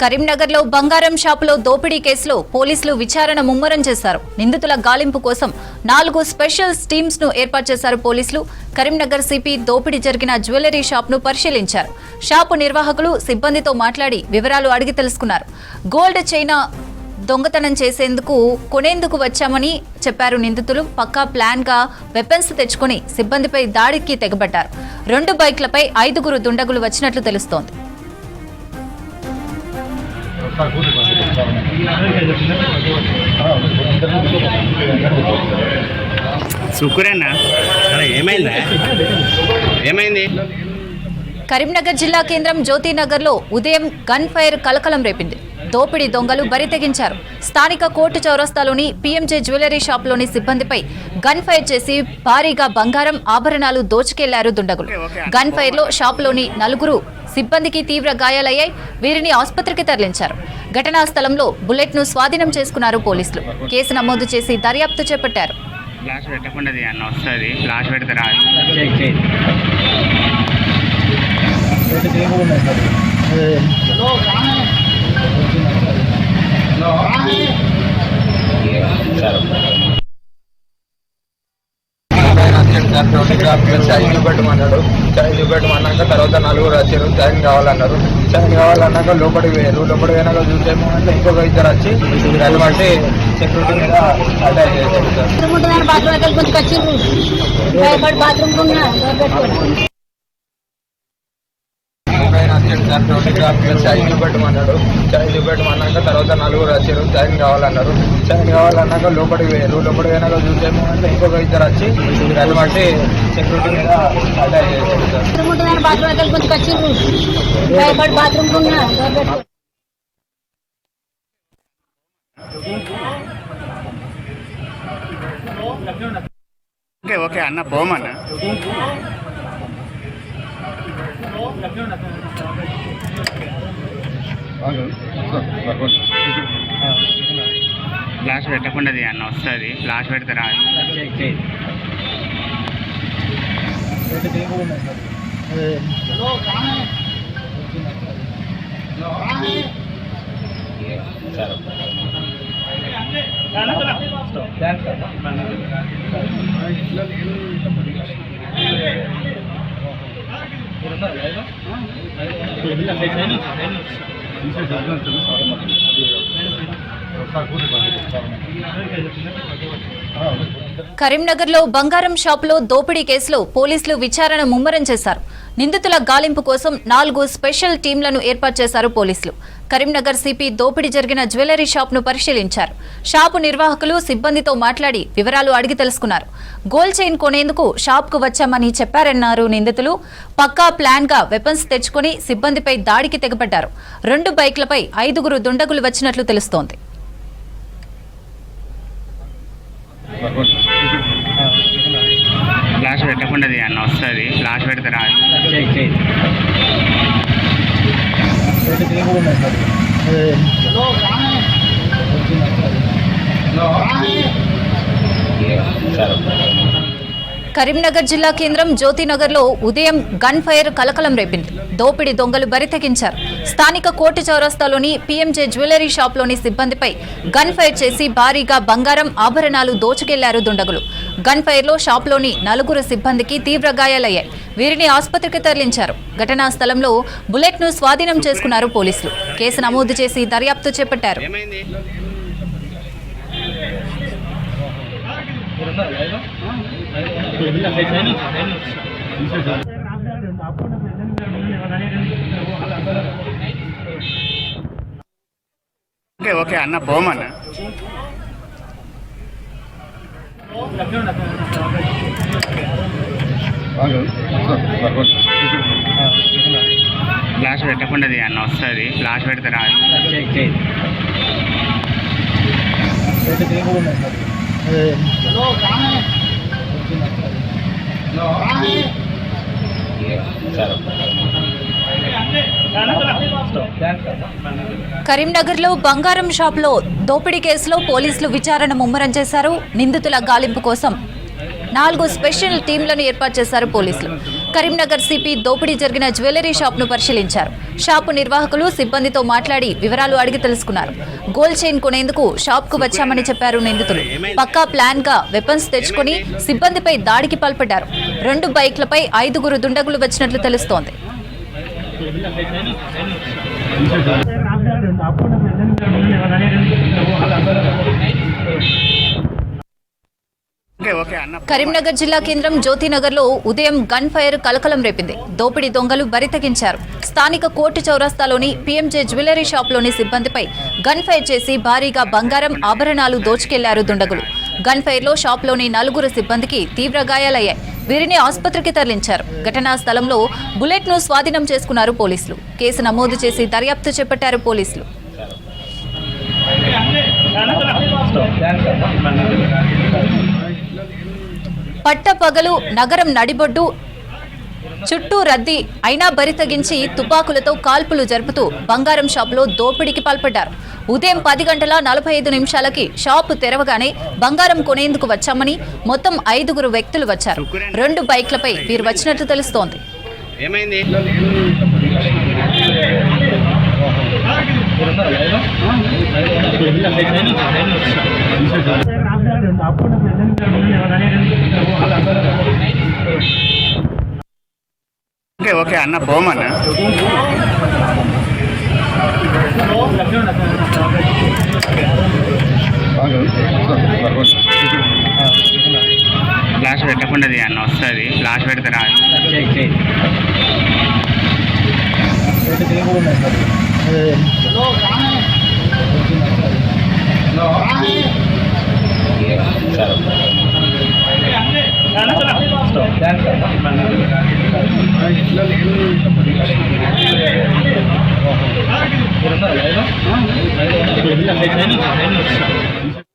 కరీంనగర్లో బంగారం షాపులో దోపిడీ కేసులో పోలీసులు విచారణ ముమ్మరం చేశారు. నిందితుల గాలింపు కోసం 4 స్పెషల్ టీమ్స్ ను ఏర్పాటు చేశారు పోలీసులు. కరీంనగర్ సిపి దోపిడీ జరిగిన జ్యువెలరీ షాప్ ను పరిశీలించారు. షాపు నిర్వాహకులు సిబ్బందితో మాట్లాడి వివరాలు అడిగి తెలుసుకున్నారు. గోల్డ్ చైన్ దొంగతనం చేసేందుకు కొనేందుకు వచ్చామని చెప్పారు నిందితులు. పక్కా ప్లాన్ గా వెపన్స్ తెచ్చుకుని సిబ్బందిపై దాడికి తెగబడ్డారు. 2 బైక్లపై 5 దుండగులు వచ్చినట్లు తెలుస్తోంది. కరీంనగర్ జిల్లా కేంద్రం జ్యోతినగర్లో ఉదయం గన్ ఫైర్ కలకలం రేపింది. దోపిడీ దొంగలు బరితెగించారు. స్థానిక కోర్టు చౌరస్తాలోని పీఎంజే జ్యువెలరీ షాప్లోని సిబ్బందిపై గన్ ఫైర్ చేసి భారీగా బంగారం ఆభరణాలు దోచుకెళ్లారు దుండగులు. గన్ ఫైర్ లో షాప్లోని 4 సిబ్బందికి తీవ్ర గాయాలయ్యాయి. వీరిని ఆసుపత్రికి తరలించారు. ఘటనా స్థలంలో బుల్లెట్ ను స్వాధీనం చేసుకున్నారు పోలీసులు. కేసు నమోదు చేసి దర్యాప్తు చేపట్టారు. చైన్ చూపెట్టమన్నాడు. చైన్ చూపెట్టమన్నాక తర్వాత 4 వచ్చారు. చైన్ కావాలన్నారు. చైన్ కావాలన్నాక లోపలికి పోయారు. లోపలికి పోయినాక చూసేమో అంటే ఇంకొక 2 వచ్చి దాన్ని బట్టి సెక్యూరిటీ మీద అటాక్ చేశారు సార్. చైన్ చూపెట్టమన్నాడు. చైన్ చూపెట్టమన్నాక తర్వాత 4 వచ్చారు. చైన్ కావాలన్నారు. చైన్ కావాలన్నాక లోపలికి పోయారు. లోపలికి పోయినాక చూసేమో అంటే ఇంకొక 2 వచ్చి దాన్ని బట్టి సెక్యూరిటీ మీద అటాక్ చేశారు సార్. ఓకే అన్న పోమన్నా ఫ్లాష్ పెట్టకుండా అన్న వస్తుంది. ఫ్లాష్ పెడితే రాదు. కరీంనగర్లో బంగారం షాపులో దోపిడీ కేసులో పోలీసులు విచారణ ముమ్మరం చేశారు. నిందితుల గాలింపు కోసం 4 స్పెషల్ టీంలను ఏర్పాటు చేశారు పోలీసులు. కరీంనగర్ సిపి దోపిడీ జరిగిన జ్యువెలరీ షాప్ ను పరిశీలించారు. షాపు నిర్వాహకులు సిబ్బందితో మాట్లాడి వివరాలు అడిగి తెలుసుకున్నారు. గోల్డ్ చైన్ కొనేందుకు షాప్ కు వచ్చామని చెప్పారన్నారు నిందితులు. పక్కా ప్లాన్ గా వెపన్స్ తెచ్చుకుని సిబ్బందిపై దాడికి తెగబడ్డారు. 2 బైక్లపై 5 దుండగులు వచ్చినట్లు తెలుస్తోంది. ఫ్లాష్ పెట్టకుండా అన్న వస్తుంది. ఫ్లాష్ పెడితే రాదు. కరీంనగర్ జిల్లా కేంద్రం జ్యోతినగర్లో ఉదయం గన్ ఫైర్ కలకలం రేపింది. దోపిడీ దొంగలు బరితెగించారు. స్థానిక కోర్టు చౌరస్తాలోని పీఎంజే జ్యువెలరీ షాప్లోని సిబ్బందిపై గన్ ఫైర్ చేసి భారీగా బంగారం ఆభరణాలు దోచుకెళ్లారు దుండగులు. గన్ ఫైర్ లో షాప్లోని 4 సిబ్బందికి తీవ్ర గాయాలయ్యాయి. వీరిని ఆసుపత్రికి తరలించారు. ఘటనా స్థలంలో బుల్లెట్ ను స్వాధీనం చేసుకున్నారు పోలీసులు. కేసు నమోదు చేసి దర్యాప్తు చేపట్టారు. ఓకే అన్న పోమన్నా ఫ్లాష్ పెట్టకుండా అన్న వస్తుంది. ఫ్లాష్ పెడితే రాదు. కరీంనగర్లో బంగారం షాపులో దోపిడీ కేసులో పోలీసులు విచారణ ముమ్మరం చేశారు. నిందితుల గాలింపు కోసం 4 స్పెషల్ టీంలను ఏర్పాటు చేశారు పోలీసులు. కరీంనగర్ సిపి దోపిడీ జరిగిన జ్యువెలరీ షాప్ ను పరిశీలించారు. షాపు నిర్వాహకులు సిబ్బందితో మాట్లాడి వివరాలు అడిగి తెలుసుకున్నారు. గోల్డ్ చైన్ కొనేందుకు షాప్ కు వచ్చామని చెప్పారు నిందితులు. పక్కా ప్లాన్ గా వెపన్స్ తెచ్చుకుని సిబ్బందిపై దాడికి పాల్పడ్డారు. 2 బైక్లపై 5 దుండగులు వచ్చినట్లు తెలుస్తోంది. కరీంనగర్ జిల్లా కేంద్రం జ్యోతినగర్ లో ఉదయం గన్ ఫైర్ కలకలం రేపింది. దోపిడీ దొంగలు బరితెగించారు. స్థానిక కోర్టు చౌరస్తాలోని పీఎంజే జ్యువెలరీ షాప్ లోని సిబ్బందిపై గన్ ఫైర్ చేసి భారీగా బంగారం ఆభరణాలు దోచుకెళ్లారు దుండగులు. గన్ ఫైర్ లో షాప్ లోని 4 సిబ్బందికి తీవ్ర గాయాలయ్యాయి. వీరిని ఆసుపత్రికి తరలించారు. ఘటనా స్థలంలో బుల్లెట్ ను స్వాధీనం చేసుకున్నారు పోలీసులు. కేసు నమోదు చేసి దర్యాప్తు చేపట్టారు పోలీసులు. పట్టపగలు నగరం నడిబొడ్డు చుట్టూ రద్దీ అయినా బరితెగించి తుపాకులతో కాల్పులు జరుపుతూ బంగారం షాపులో దోపిడీకి పాల్పడ్డారు. ఉదయం 10:45 షాపు తెరవగానే బంగారం కొనేందుకు వచ్చామని మొత్తం 5 వ్యక్తులు వచ్చారు. 2 బైక్లపై వీరు వచ్చినట్లు తెలుస్తోంది. ఓకే అన్న పోమన్నా. ఫ్లాష్ పెట్టకుండా అన్న వస్తుంది. ఫ్లాష్ పెడితే రాదు. మీరు